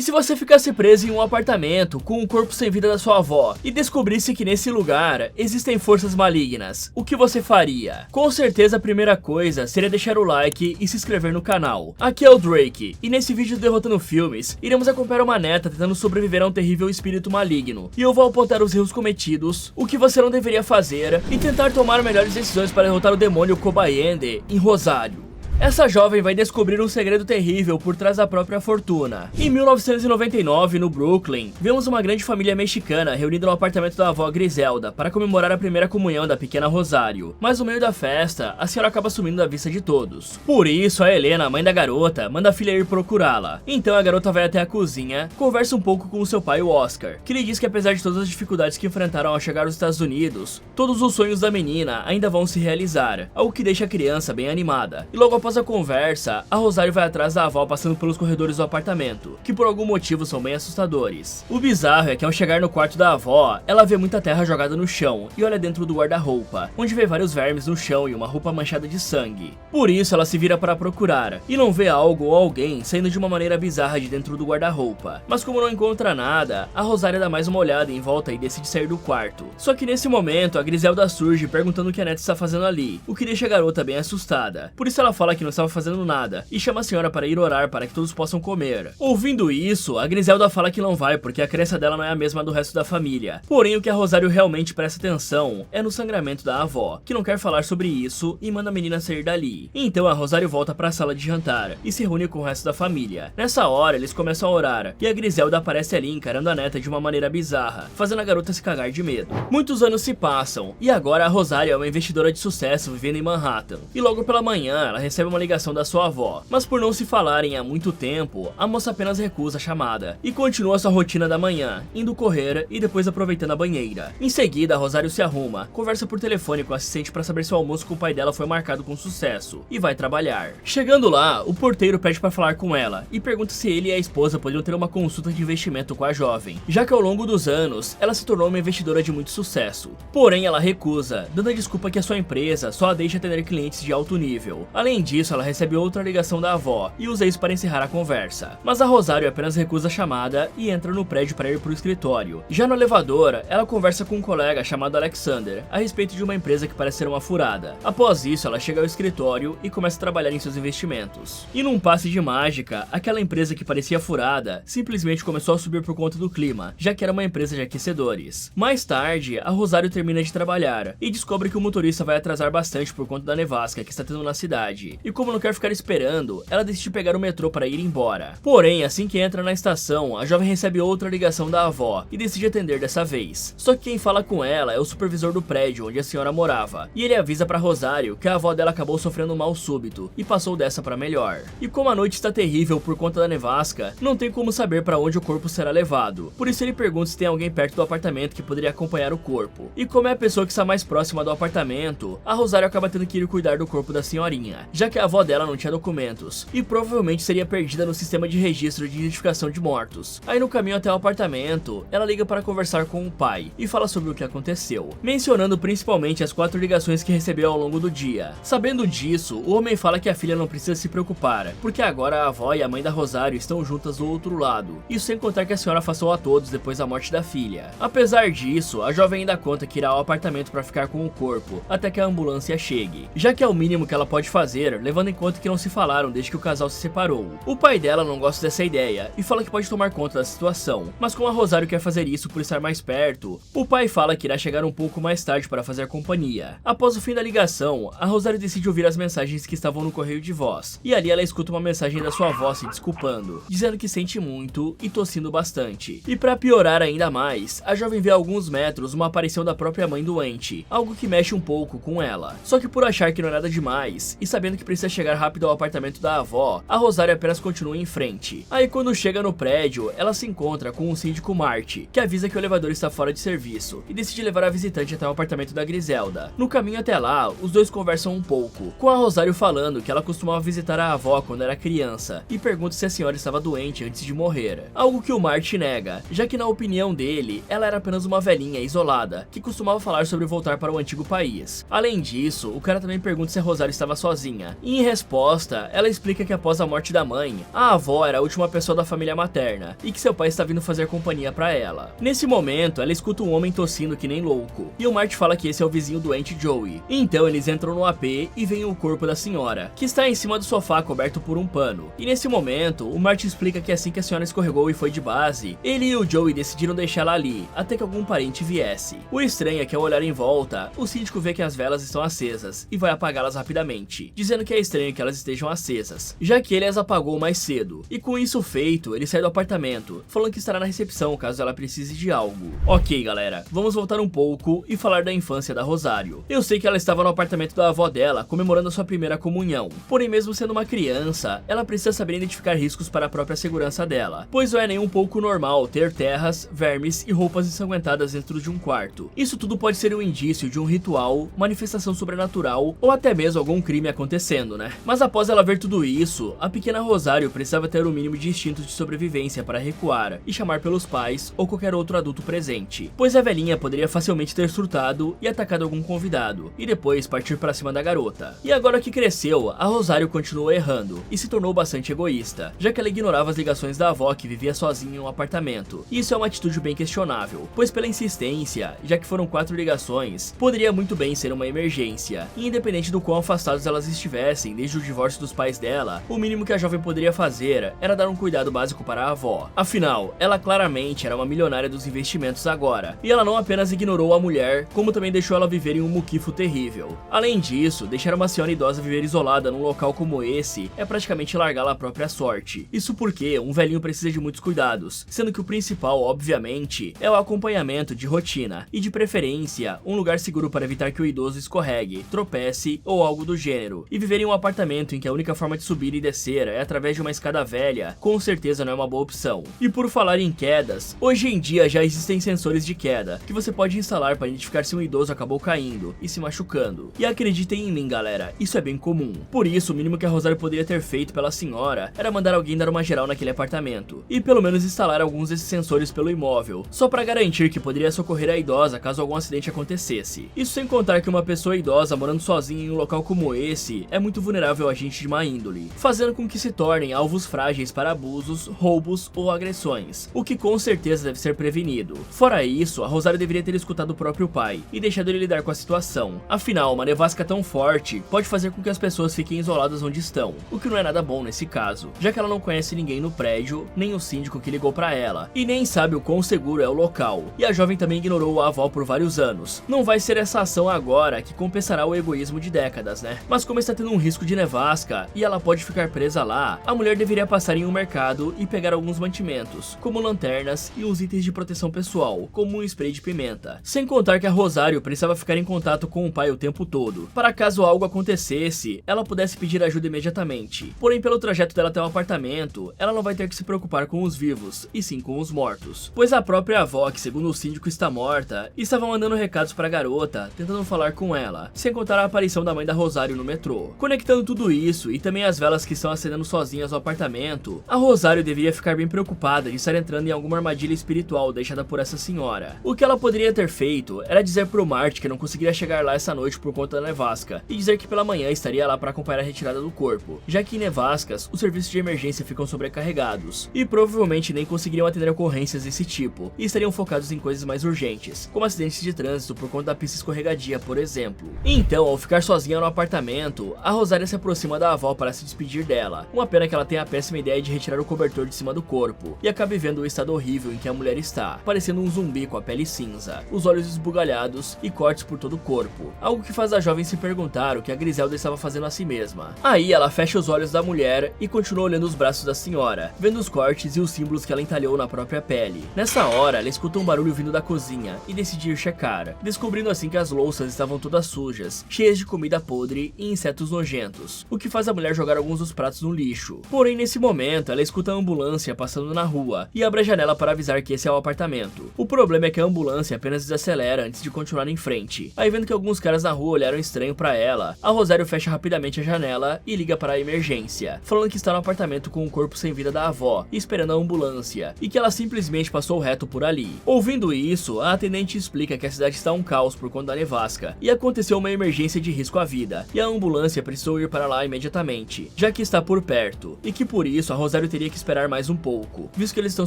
se você ficasse preso em um apartamento com o corpo sem vida da sua avó e descobrisse que nesse lugar existem forças malignas, o que você faria? Com certeza a primeira coisa seria deixar o like e se inscrever no canal. Aqui é o Drake, e nesse vídeo do Derrotando Filmes, iremos acompanhar uma neta tentando sobreviver a um terrível espírito maligno, e eu vou apontar os erros cometidos, o que você não deveria fazer, e tentar tomar melhores decisões para derrotar o demônio Kobayende em Rosário. Essa jovem vai descobrir um segredo terrível por trás da própria fortuna. Em 1999, no Brooklyn, vemos uma grande família mexicana reunida no apartamento da avó Griselda para comemorar a primeira comunhão da pequena Rosário. Mas no meio da festa, a senhora acaba sumindo da vista de todos. Por isso, a Helena, mãe da garota, manda a filha ir procurá-la. Então a garota vai até a cozinha, conversa um pouco com o seu pai, o Oscar, que lhe diz que apesar de todas as dificuldades que enfrentaram ao chegar aos Estados Unidos, todos os sonhos da menina ainda vão se realizar, algo que deixa a criança bem animada. E logo após a conversa, a Rosário vai atrás da avó passando pelos corredores do apartamento, que por algum motivo são bem assustadores. O bizarro é que ao chegar no quarto da avó, ela vê muita terra jogada no chão e olha dentro do guarda-roupa, onde vê vários vermes no chão e uma roupa manchada de sangue. Por isso ela se vira para procurar, e não vê algo ou alguém saindo de uma maneira bizarra de dentro do guarda-roupa. Mas como não encontra nada, a Rosário dá mais uma olhada em volta e decide sair do quarto. Só que nesse momento, a Griselda surge perguntando o que a neta está fazendo ali, o que deixa a garota bem assustada. Por isso ela fala que não estava fazendo nada, e chama a senhora para ir orar para que todos possam comer. Ouvindo isso, a Griselda fala que não vai porque a crença dela não é a mesma do resto da família. Porém, o que a Rosário realmente presta atenção é no sangramento da avó, que não quer falar sobre isso e manda a menina sair dali. Então a Rosário volta para a sala de jantar e se reúne com o resto da família. Nessa hora, eles começam a orar, e a Griselda aparece ali encarando a neta de uma maneira bizarra, fazendo a garota se cagar de medo. Muitos anos se passam, e agora a Rosário é uma investidora de sucesso vivendo em Manhattan. E logo pela manhã, ela recebe uma ligação da sua avó, mas por não se falarem há muito tempo, a moça apenas recusa a chamada e continua sua rotina da manhã, indo correr e depois aproveitando a banheira. Em seguida, a Rosário se arruma, conversa por telefone com a assistente para saber se o almoço com o pai dela foi marcado com sucesso e vai trabalhar. Chegando lá, o porteiro pede para falar com ela e pergunta se ele e a esposa poderiam ter uma consulta de investimento com a jovem, já que ao longo dos anos ela se tornou uma investidora de muito sucesso. Porém, ela recusa, dando a desculpa que a sua empresa só a deixa atender clientes de alto nível. Além disso, ela recebe outra ligação da avó e usa isso para encerrar a conversa. Mas a Rosário apenas recusa a chamada e entra no prédio para ir para o escritório. Já no elevador, ela conversa com um colega chamado Alexander a respeito de uma empresa que parece ser uma furada. Após isso, ela chega ao escritório e começa a trabalhar em seus investimentos. E num passe de mágica, aquela empresa que parecia furada simplesmente começou a subir por conta do clima, já que era uma empresa de aquecedores. Mais tarde, a Rosário termina de trabalhar e descobre que o motorista vai atrasar bastante por conta da nevasca que está tendo na cidade. E como não quer ficar esperando, ela decide pegar o metrô para ir embora. Porém, assim que entra na estação, a jovem recebe outra ligação da avó e decide atender dessa vez. Só que quem fala com ela é o supervisor do prédio onde a senhora morava, e ele avisa para Rosário que a avó dela acabou sofrendo um mal súbito e passou dessa para melhor. E como a noite está terrível por conta da nevasca, não tem como saber para onde o corpo será levado. Por isso ele pergunta se tem alguém perto do apartamento que poderia acompanhar o corpo. E como é a pessoa que está mais próxima do apartamento, a Rosário acaba tendo que ir cuidar do corpo da senhorinha, já que a avó dela não tinha documentos e provavelmente seria perdida no sistema de registro de identificação de mortos. Aí no caminho até o apartamento, ela liga para conversar com o pai e fala sobre o que aconteceu, mencionando principalmente as 4 ligações que recebeu ao longo do dia. Sabendo disso, o homem fala que a filha não precisa se preocupar, porque agora a avó e a mãe da Rosário estão juntas do outro lado, isso sem contar que a senhora afastou a todos depois da morte da filha. Apesar disso, a jovem ainda conta que irá ao apartamento para ficar com o corpo até que a ambulância chegue, já que é o mínimo que ela pode fazer, levando em conta que não se falaram desde que o casal se separou. O pai dela não gosta dessa ideia e fala que pode tomar conta da situação, mas como a Rosário quer fazer isso por estar mais perto, o pai fala que irá chegar um pouco mais tarde para fazer companhia. Após o fim da ligação, a Rosário decide ouvir as mensagens que estavam no correio de voz, e ali ela escuta uma mensagem da sua avó se desculpando, dizendo que sente muito e tossindo bastante. E para piorar ainda mais, a jovem vê a alguns metros uma aparição da própria mãe doente, algo que mexe um pouco com ela. Só que por achar que não é nada demais, e sabendo que precisa chegar rápido ao apartamento da avó, a Rosário apenas continua em frente. Aí quando chega no prédio, ela se encontra com o síndico Marty, que avisa que o elevador está fora de serviço, e decide levar a visitante até o apartamento da Griselda. No caminho até lá, os dois conversam um pouco, com a Rosário falando que ela costumava visitar a avó quando era criança, e pergunta se a senhora estava doente antes de morrer, algo que o Marty nega, já que na opinião dele, ela era apenas uma velhinha isolada, que costumava falar sobre voltar para o antigo país. Além disso, o cara também pergunta se a Rosário estava sozinha, Rotina. E em resposta, ela explica que após a morte da mãe, a avó era a última pessoa da família materna e que seu pai está vindo fazer companhia pra ela. Nesse momento, ela escuta um homem tossindo que nem louco, e o Marty fala que esse é o vizinho doente Joey. Então eles entram no AP e veem o corpo da senhora, que está em cima do sofá coberto por um pano. E nesse momento, o Marty explica que assim que a senhora escorregou e foi de base, ele e o Joey decidiram deixá-la ali, até que algum parente viesse. O estranho é que ao olhar em volta, o síndico vê que as velas estão acesas e vai apagá-las rapidamente, dizendo que é estranho que elas estejam acesas, já que ele as apagou mais cedo. E com isso feito, ele sai do apartamento, falando que estará na recepção caso ela precise de algo. Ok, galera, vamos voltar um pouco e falar da infância da Rosário. Eu sei que ela estava no apartamento da avó dela, comemorando a sua primeira comunhão. Porém, mesmo sendo uma criança, ela precisa saber identificar riscos para a própria segurança dela, pois não é nem um pouco normal ter terras, vermes e roupas ensanguentadas dentro de um quarto. Isso tudo pode ser um indício de um ritual, manifestação sobrenatural ou até mesmo algum crime acontecendo, né? Mas após ela ver tudo isso, a pequena Rosário precisava ter o mínimo de instintos de sobrevivência para recuar e chamar pelos pais ou qualquer outro adulto presente, pois a velhinha poderia facilmente ter surtado e atacado algum convidado, e depois partir para cima da garota. E agora que cresceu, a Rosário continuou errando e se tornou bastante egoísta, já que ela ignorava as ligações da avó que vivia sozinha em um apartamento. E isso é uma atitude bem questionável, pois pela insistência, já que foram 4 ligações, poderia muito bem ser uma emergência, e independente do quão afastados elas estivessem desde o divórcio dos pais dela, o mínimo que a jovem poderia fazer era dar um cuidado básico para a avó. Afinal, ela claramente era uma milionária dos investimentos agora, e ela não apenas ignorou a mulher, como também deixou ela viver em um muquifo terrível. Além disso, deixar uma senhora idosa viver isolada num local como esse é praticamente largá-la à própria sorte. Isso porque um velhinho precisa de muitos cuidados, sendo que o principal, obviamente, é o acompanhamento de rotina, e de preferência, um lugar seguro para evitar que o idoso escorregue, tropece ou algo do gênero. E viver em um apartamento em que a única forma de subir e descer é através de uma escada velha, com certeza não é uma boa opção. E por falar em quedas, hoje em dia já existem sensores de queda, que você pode instalar para identificar se um idoso acabou caindo e se machucando. E acreditem em mim, galera, isso é bem comum. Por isso, o mínimo que a Rosário poderia ter feito pela senhora era mandar alguém dar uma geral naquele apartamento, e pelo menos instalar alguns desses sensores pelo imóvel, só para garantir que poderia socorrer a idosa caso algum acidente acontecesse. Isso sem contar que uma pessoa idosa morando sozinha em um local como esse é muito vulnerável a gente de má índole, fazendo com que se tornem alvos frágeis para abusos, roubos ou agressões, o que com certeza deve ser prevenido. Fora isso, a Rosário deveria ter escutado o próprio pai e deixado ele lidar com a situação. Afinal, uma nevasca tão forte pode fazer com que as pessoas fiquem isoladas onde estão, o que não é nada bom nesse caso, já que ela não conhece ninguém no prédio, nem o síndico que ligou pra ela, e nem sabe o quão seguro é o local. E a jovem também ignorou a avó por vários anos. Não vai ser essa ação agora que compensará o egoísmo de décadas, né? Mas como está tendo um risco de nevasca e ela pode ficar presa lá, a mulher deveria passar em um mercado e pegar alguns mantimentos, como lanternas e os itens de proteção pessoal, como um spray de pimenta. Sem contar que a Rosário precisava ficar em contato com o pai o tempo todo, para caso algo acontecesse, ela pudesse pedir ajuda imediatamente. Porém, pelo trajeto dela até o apartamento, ela não vai ter que se preocupar com os vivos, e sim com os mortos, pois a própria avó, que segundo o síndico está morta, estava mandando recados para a garota, tentando falar com ela, sem contar a aparição da mãe da Rosário no metrô. Conectando tudo isso, e também as velas que estão acendendo sozinhas no apartamento, a Rosário deveria ficar bem preocupada de estar entrando em alguma armadilha espiritual deixada por essa senhora. O que ela poderia ter feito era dizer pro Marty que não conseguiria chegar lá essa noite por conta da nevasca, e dizer que pela manhã estaria lá para acompanhar a retirada do corpo, já que em nevascas, os serviços de emergência ficam sobrecarregados, e provavelmente nem conseguiriam atender ocorrências desse tipo, e estariam focados em coisas mais urgentes, como acidentes de trânsito por conta da pista escorregadia, por exemplo. Então, ao ficar sozinha no apartamento, a Rosária se aproxima da avó para se despedir dela. Uma pena que ela tenha a péssima ideia de retirar o cobertor de cima do corpo, e acabe vendo o estado horrível em que a mulher está, parecendo um zumbi com a pele cinza, os olhos esbugalhados e cortes por todo o corpo, algo que faz a jovem se perguntar o que a Griselda estava fazendo a si mesma. Aí ela fecha os olhos da mulher e continua olhando os braços da senhora, vendo os cortes e os símbolos que ela entalhou na própria pele. Nessa hora, ela escuta um barulho vindo da cozinha e decide ir checar, descobrindo assim que as louças estavam todas sujas, cheias de comida podre e insetos nojentos, o que faz a mulher jogar alguns dos pratos no lixo. Porém, nesse momento, ela escuta a ambulância passando na rua e abre a janela para avisar que esse é o apartamento. O problema é que a ambulância apenas desacelera antes de continuar em frente. Aí, vendo que alguns caras na rua olharam estranho pra ela, a Rosário fecha rapidamente a janela e liga para a emergência, falando que está no apartamento com o corpo sem vida da avó, esperando a ambulância, e que ela simplesmente passou reto por ali. Ouvindo isso, a atendente explica que a cidade está um caos por conta da nevasca, e aconteceu uma emergência de risco à vida, e a ambulância precisou ir para lá imediatamente, já que está por perto, e que por isso a Rosário teria que esperar mais um pouco, visto que eles estão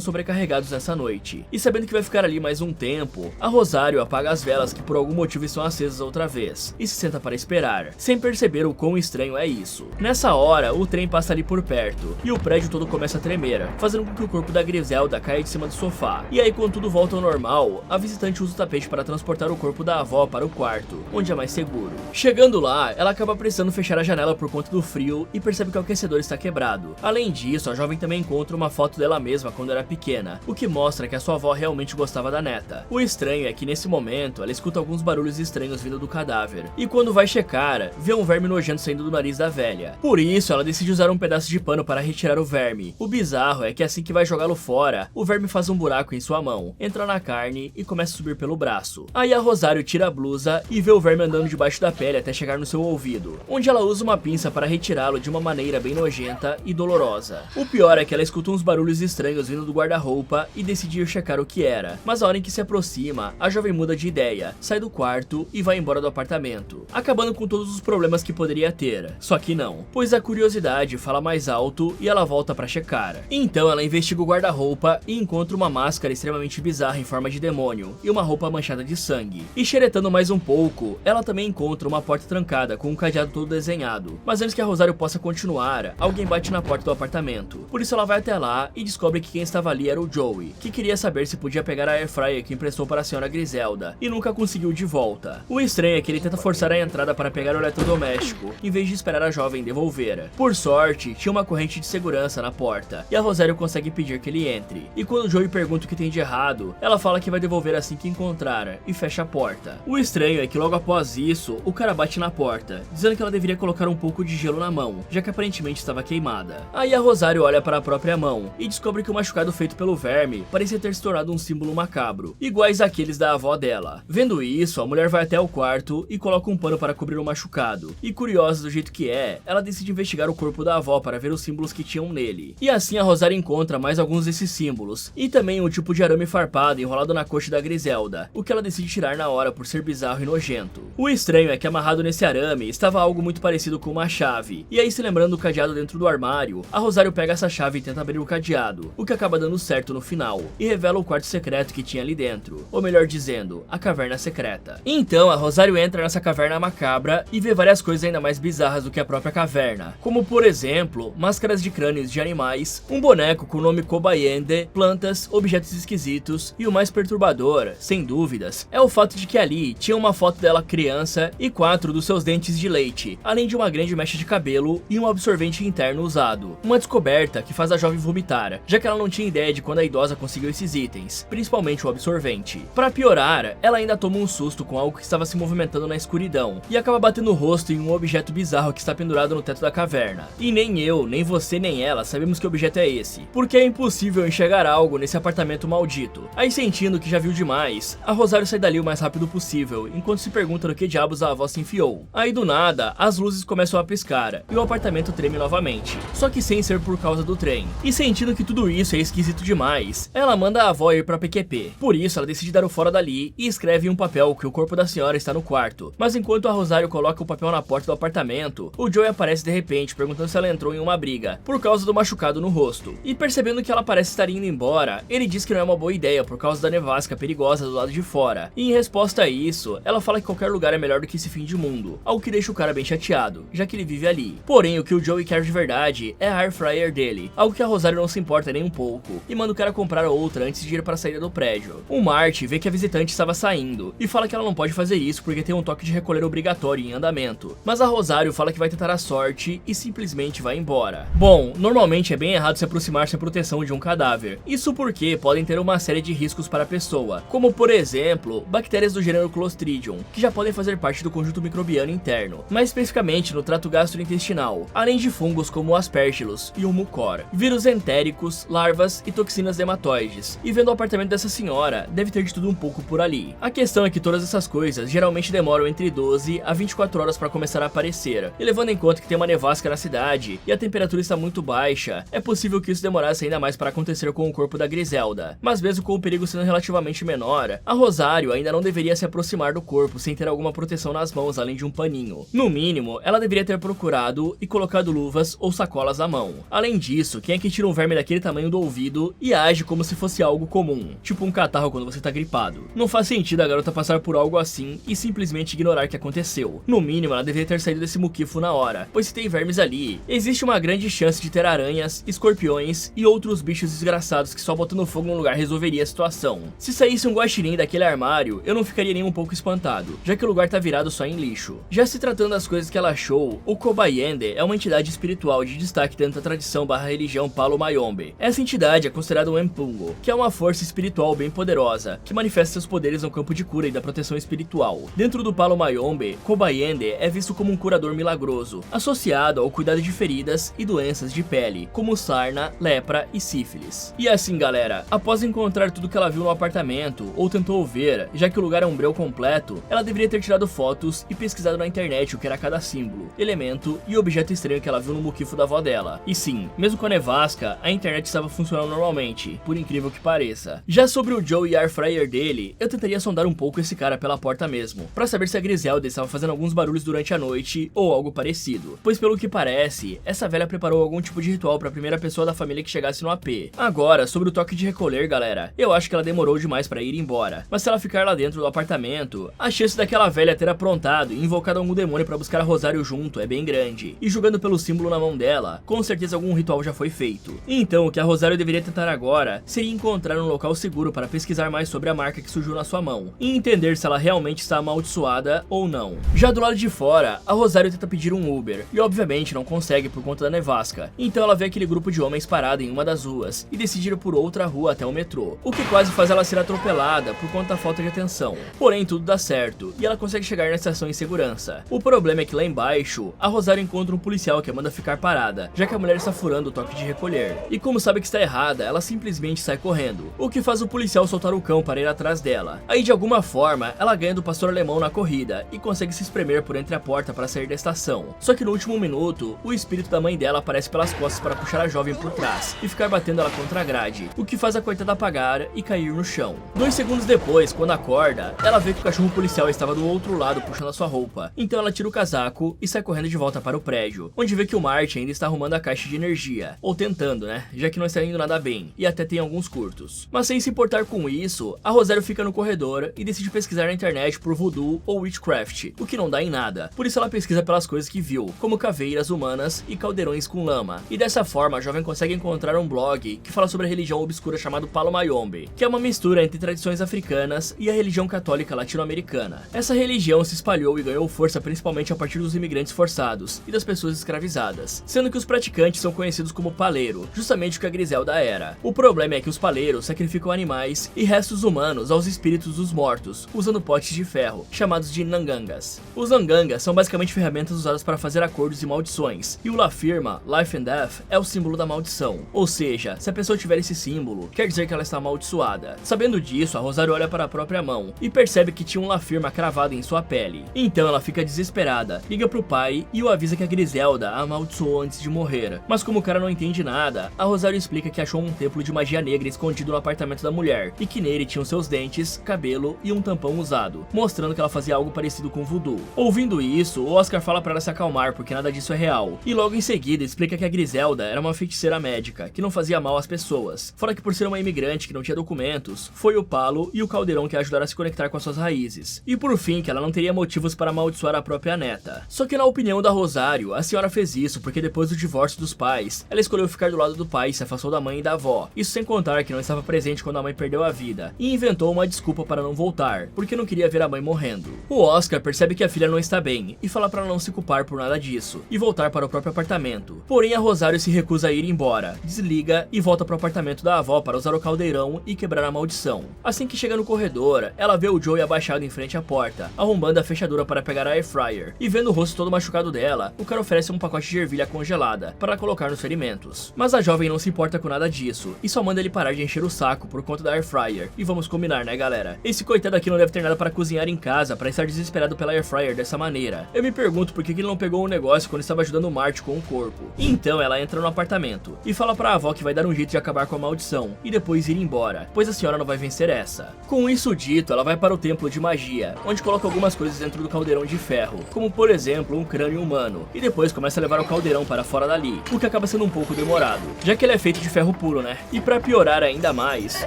sobrecarregados nessa noite. E sabendo que vai ficar ali mais um tempo, a Rosário apaga as velas que por algum motivo estão acesas outra vez, e se senta para esperar, sem perceber o quão estranho é isso. Nessa hora, o trem passa ali por perto, e o prédio todo começa a tremer, fazendo com que o corpo da Griselda caia de cima do sofá. E aí, quando tudo volta ao normal, a visitante usa o tapete para transportar o corpo da avó para o quarto, onde é mais seguro. Chegando lá, ela acaba precisando fechar a janela por conta do frio e percebe que o aquecedor está quebrado. Além disso, a jovem também encontra uma foto dela mesma quando era pequena, o que mostra que a sua avó realmente gostava da neta. O estranho é que nesse momento, ela escuta alguns barulhos estranhos vindo do cadáver, e quando vai checar, vê um verme nojento saindo do nariz da velha. Por isso, ela decide usar um pedaço de pano para retirar o verme. O bizarro é que assim que vai jogá-lo fora, o verme faz um buraco em sua mão, entra na carne e começa a subir pelo braço. Aí a Rosário tira a blusa e vê o verme andando debaixo da pele até chegar no seu ouvido, onde ela usa uma pinça para retirá-lo de uma maneira bem nojenta e dolorosa. O pior é que ela escuta uns barulhos estranhos vindo do guarda-roupa e decide ir checar o que era, mas a hora em que se aproxima, a jovem muda de ideia, sai do quarto e vai embora do apartamento, acabando com todos os problemas que poderia ter. Só que não, pois a curiosidade fala mais alto e ela volta para checar. Então ela investiga o guarda-roupa e encontra uma máscara extremamente bizarra em forma de demônio e uma roupa manchada de sangue. E xeretando mais um pouco, ela também encontra uma porta trancada com um cadeado todo desenhado. Mas antes que a Rosário possa continuar, alguém bate na porta do apartamento. Por isso ela vai até lá e descobre que quem estava ali era o Joey, que queria saber se podia pegar a airfryer que emprestou para a senhora Griselda e nunca conseguiu de volta. O estranho é que ele tenta forçar a entrada para pegar o eletrodoméstico, em vez de esperar a jovem devolver. Por sorte, tinha uma corrente de segurança na porta, e a Rosário consegue pedir que ele entre. E quando o Joey pergunta o que tem de errado, ela fala que vai devolver assim que encontrar, e fecha a porta. O estranho é que logo após isso, o cara bate na porta, dizendo que ela deveria colocar um pouco de gelo na mão, já que aparentemente estava queimada. Aí a Rosário olha para a própria mão, e descobre que o machucado feito pelo verme parecia ter se tornado um símbolo macabro, iguais àqueles da avó dela. Vendo isso, a mulher vai até o quarto e coloca um pano para cobrir o machucado, e curiosa do jeito que é, ela decide investigar o corpo da avó para ver os símbolos que tinham nele. E assim a Rosário encontra mais alguns desses símbolos, e também um tipo de arame farpado enrolado na coxa da Griselda, o que ela decide tirar na hora por ser bizarro e nojento. O estranho é que amarrado nesse arame estava algo muito parecido com uma chave, e aí se lembrando do cadeado dentro do armário, a Rosário pega essa chave e tenta abrir o cadeado, o que acaba dando certo no final, e revela o quarto secreto que tinha ali dentro, ou melhor dizendo, a caverna secreta. Então a Rosário entra nessa caverna macabra e vê várias coisas ainda mais bizarras do que a própria caverna, como por exemplo, máscaras de crânios de animais, um boneco com o nome Kobayende, plantas, objetos esquisitos, e o mais perturbador, sem dúvidas, é o fato de que ali tinha uma foto dela criança e 4 dos seus dentes de leite, além de uma grande mecha de cabelo e um absorvente interno usado. Uma descoberta que faz a jovem vomitar, já que ela não tinha ideia de quando a idosa conseguiu esses itens, principalmente o absorvente. Para piorar, ela ainda toma um susto com algo que estava se movimentando na escuridão, e acaba batendo o rosto em um objeto bizarro que está pendurado no teto da caverna. E nem eu, nem você, nem ela sabemos que objeto é esse, porque é impossível enxergar algo nesse apartamento maldito. Aí sentindo que já viu demais, a Rosário sai dali o mais rápido possível, enquanto se pergunta no que diabos a avó se enfiou. Aí do nada, as luzes começam a piscar, e o apartamento treme novamente, só que sem ser por causa do trem. E sentindo que tudo isso é esquisito demais, ela manda a avó ir pra PQP. Por isso ela decide dar o fora dali e escreve em um papel que o corpo da senhora está no quarto. Mas enquanto a Rosário coloca o papel na porta do apartamento, o Joey aparece de repente perguntando se ela entrou em uma briga, por causa do machucado no rosto. E percebendo que ela parece estar indo embora, ele diz que não é uma boa ideia por causa da nevasca perigosa do lado de fora. E em resposta a isso, ela fala que qualquer lugar é melhor do que esse fim de mundo, algo que deixa o cara bem chateado, já que ele vive ali. Porém, o que o Joey quer de verdade é a air fryer dele, algo que a Rosário não se importa nem um pouco, e manda o cara comprar outra antes de ir para a saída do prédio. O Marty vê que a visitante estava saindo, e fala que ela não pode fazer isso porque tem um toque de recolher obrigatório em andamento, mas a Rosário fala que vai tentar a sorte e simplesmente vai embora. Bom, normalmente é bem errado se aproximar sem proteção de um cadáver, isso porque podem ter uma série de riscos para a pessoa, como por exemplo, bactérias do gênero Clostridium, que já podem fazer parte do conjunto microbiano interno, mais especificamente no trato gastrointestinal, além de fungos como o Aspergillus e o Mucor, vírus entéricos, larvas e toxinas hematóides. E vendo o apartamento dessa senhora, deve ter de tudo um pouco por ali. A questão é que todas essas coisas geralmente demoram entre 12 a 24 horas para começar a aparecer, e levando em conta que tem uma nevasca na cidade e a temperatura está muito baixa, é possível que isso demorasse ainda mais para acontecer com o corpo da Griselda. Mas mesmo com o perigo sendo relativamente menor, a Rosário ainda não deveria se aproximar do corpo sem ter alguma proteção nas mãos além de um paninho. No mínimo, mínimo, ela deveria ter procurado e colocado luvas ou sacolas à mão. Além disso, quem é que tira um verme daquele tamanho do ouvido e age como se fosse algo comum, tipo um catarro quando você tá gripado? Não faz sentido a garota passar por algo assim e simplesmente ignorar o que aconteceu. No mínimo, ela deveria ter saído desse muquifo na hora, pois se tem vermes ali, existe uma grande chance de ter aranhas, escorpiões e outros bichos desgraçados que só botando fogo no lugar resolveria a situação. Se saísse um guaxinim daquele armário, eu não ficaria nem um pouco espantado, já que o lugar tá virado só em lixo. Já se tratando das coisas que ela achou, o Kobayende é uma entidade espiritual de destaque dentro da tradição / religião Palo Mayombe. Essa entidade é considerada um Empungo, que é uma força espiritual bem poderosa, que manifesta seus poderes no campo de cura e da proteção espiritual. Dentro do Palo Mayombe, Kobayende é visto como um curador milagroso, associado ao cuidado de feridas e doenças de pele, como sarna, lepra e sífilis. E assim, galera, após encontrar tudo que ela viu no apartamento, ou tentou ver, já que o lugar é um breu completo, ela deveria ter tirado fotos e pesquisado na internet o que era cada símbolo, elemento e objeto estranho que ela viu no muquifo da avó dela. E sim, mesmo com a nevasca, a internet estava funcionando normalmente, por incrível que pareça. Já sobre o Joe e a airfryer dele, eu tentaria sondar um pouco esse cara pela porta mesmo, pra saber se a Griselda estava fazendo alguns barulhos durante a noite ou algo parecido, pois pelo que parece, essa velha preparou algum tipo de ritual pra primeira pessoa da família que chegasse no AP. Agora, sobre o toque de recolher, galera, eu acho que ela demorou demais pra ir embora, mas se ela ficar lá dentro do apartamento, a chance daquela velha ter aprontado e invocado algum demônio pra buscar a Rosário junto é bem grande, e julgando pelo símbolo na mão dela, com certeza algum ritual já foi feito. Então, o que a Rosário deveria tentar agora seria encontrar um local seguro para pesquisar mais sobre a marca que surgiu na sua mão, e entender se ela realmente está amaldiçoada ou não. Já do lado de fora, a Rosário tenta pedir um Uber, e obviamente não consegue por conta da nevasca, então ela vê aquele grupo de homens parado em uma das ruas, e decide ir por outra rua até o metrô, o que quase faz ela ser atropelada por conta da falta de atenção. Porém, tudo dá certo, e ela consegue chegar na estação em segurança. O problema é que lá embaixo, a Rosário encontra um policial que a manda ficar parada, já que a mulher está furando o toque de recolher. E como sabe que está errada, ela simplesmente sai correndo, o que faz o policial soltar o cão para ir atrás dela. Aí de alguma forma, ela ganha do pastor alemão na corrida, e consegue se espremer por entre a porta para sair da estação. Só que no último minuto, o espírito da mãe dela aparece pelas costas para puxar a jovem por trás, e ficar batendo ela contra a grade, o que faz a coitada apagar e cair no chão. 2 segundos depois, quando acorda, ela vê que o cachorro policial estava do outro lado puxando a sua roupa, então ela tira o casaco e sai correndo de volta para o prédio, onde vê que o Martin ainda está arrumando a caixa de energia, ou tentando, né, já que não está indo nada bem, e até tem alguns curtos. Mas sem se importar com isso, a Rosário fica no corredor e decide pesquisar na internet por voodoo ou witchcraft, o que não dá em nada, por isso ela pesquisa pelas coisas que viu, como caveiras humanas e caldeirões com lama, e dessa forma a jovem consegue encontrar um blog que fala sobre a religião obscura chamado Palo Mayombe, que é uma mistura entre tradições africanas e a religião católica latino-americana. Essa religião se espalhou e ganhou força principalmente a partir dos imigrantes forçados e das pessoas escravizadas, sendo que os praticantes são conhecidos como paleiro, justamente o que a Griselda era. O problema é que os paleiros sacrificam animais e restos humanos aos espíritos dos mortos, usando potes de ferro, chamados de nangangas. Os nangangas são basicamente ferramentas usadas para fazer acordos e maldições, e o La Firma, Life and Death, é o símbolo da maldição, ou seja, se a pessoa tiver esse símbolo, quer dizer que ela está amaldiçoada. Sabendo disso, a Rosário olha para a própria mão e percebe que tinha um La Firma cravado em sua pele. Então ela fica desesperada, liga pro pai e o avisa que a Griselda a amaldiçoou antes de morrer. Mas como o cara não entende nada, a Rosário explica que achou um templo de magia negra escondido no apartamento da mulher, e que nele tinham seus dentes, cabelo e um tampão usado, mostrando que ela fazia algo parecido com voodoo. Ouvindo isso, o Oscar fala para ela se acalmar porque nada disso é real, e logo em seguida explica que a Griselda era uma feiticeira médica, que não fazia mal às pessoas, fora que por ser uma imigrante que não tinha documentos, foi o palo e o caldeirão que a ajudaram a se conectar com as suas raízes, e por fim que ela não teria motivos para amaldiçoar a própria neta. Só que na opinião da Rosário, a senhora fez isso porque depois do divórcio dos pais, ela escolheu ficar do lado do pai e se afastou da mãe e da avó, isso sem contar que não estava presente quando a mãe perdeu a vida, e inventou uma desculpa para não voltar, porque não queria ver a mãe morrendo. O Oscar percebe que a filha não está bem, e fala para não se culpar por nada disso, e voltar para o próprio apartamento. Porém a Rosário se recusa a ir embora, desliga e volta para o apartamento da avó para usar o caldeirão e quebrar a maldição. Assim que chega no corredor, ela vê o Joey abaixado em frente à porta, arrombando a fechadura para pegar a airfryer, e vendo o rosto todo machucado dela, o cara oferece um pacote de ervilha congelada para colocar nos ferimentos. Mas a jovem não se importa com nada disso, e só manda ele parar de encher o saco por conta da airfryer. E vamos combinar, né galera? Esse coitado aqui não deve ter nada para cozinhar em casa para estar desesperado pela airfryer dessa maneira. Eu me pergunto por que ele não pegou o negócio quando estava ajudando o Marty com o corpo. Então ela entra no apartamento e fala pra avó que vai dar um jeito de acabar com a maldição e depois ir embora, pois a senhora não vai vencer essa. Com isso dito, ela vai para o templo de magia, onde coloca algumas coisas dentro do caldeirão de ferro, como por exemplo, um crânio humano, e depois começa a levar o caldeirão para fora dali, o que acaba sendo um pouco demorado, já que ele é feito de ferro puro, né? E pra piorar ainda mais,